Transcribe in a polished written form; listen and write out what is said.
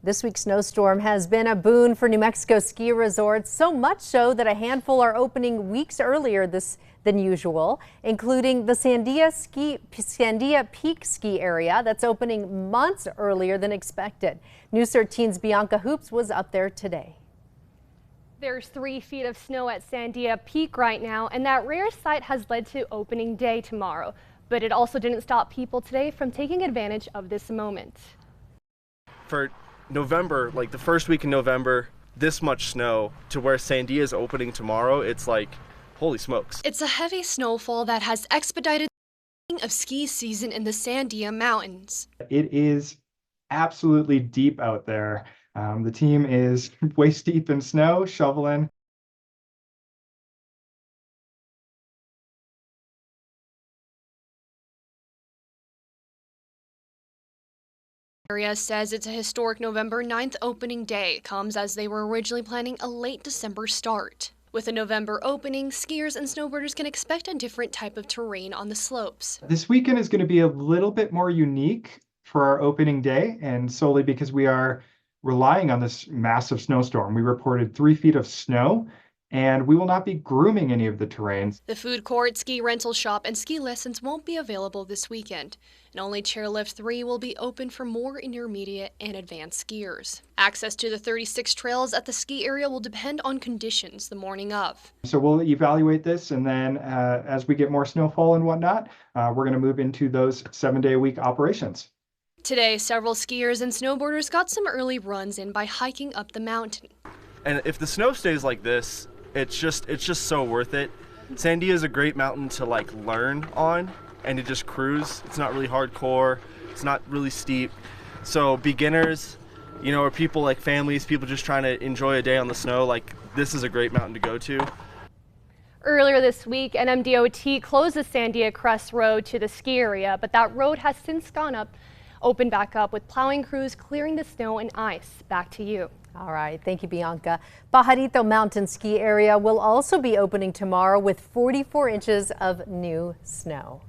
This week's snowstorm has been a boon for New Mexico ski resorts, so much so that a handful are opening weeks earlier than usual, including the Sandia Peak Ski Area that's opening months earlier than expected. News 13's Bianca Hoops was up there today. There's 3 feet of snow at Sandia Peak right now, and that rare sight has led to opening day tomorrow. But it also didn't stop people today from taking advantage of this moment. For November, like the first week in November, this much snow to where Sandia is opening tomorrow, it's like, holy smokes. It's a heavy snowfall that has expedited the beginning of ski season in the Sandia Mountains. It is absolutely deep out there. The team is waist deep in snow, shoveling. Area says it's a historic November 9th opening day. It comes as they were originally planning a late December start. With a November opening, skiers and snowboarders can expect a different type of terrain on the slopes. This weekend is going to be a little bit more unique for our opening day, and solely because we are relying on this massive snowstorm. We reported 3 feet of snow, and we will not be grooming any of the terrains. The food court, ski rental shop, and ski lessons won't be available this weekend, and only Chairlift 3 will be open for more intermediate and advanced skiers. Access to the 36 trails at the ski area will depend on conditions the morning of. So we'll evaluate this, and then as we get more snowfall and whatnot, we're going to move into those 7-day-a-week operations. Today, several skiers and snowboarders got some early runs in by hiking up the mountain. And if the snow stays like this, it's just so worth it. Sandia is a great mountain to like learn on and to just cruise. It's not really hardcore, it's not really steep. So beginners, or people like families, people just trying to enjoy a day on the snow, like this is a great mountain to go to. Earlier this week, NMDOT closed the Sandia Crest Road to the ski area, but that road has since opened back up with plowing crews clearing the snow and ice. Back to you. All right, thank you, Bianca. Pajarito Mountain Ski Area will also be opening tomorrow with 44 inches of new snow.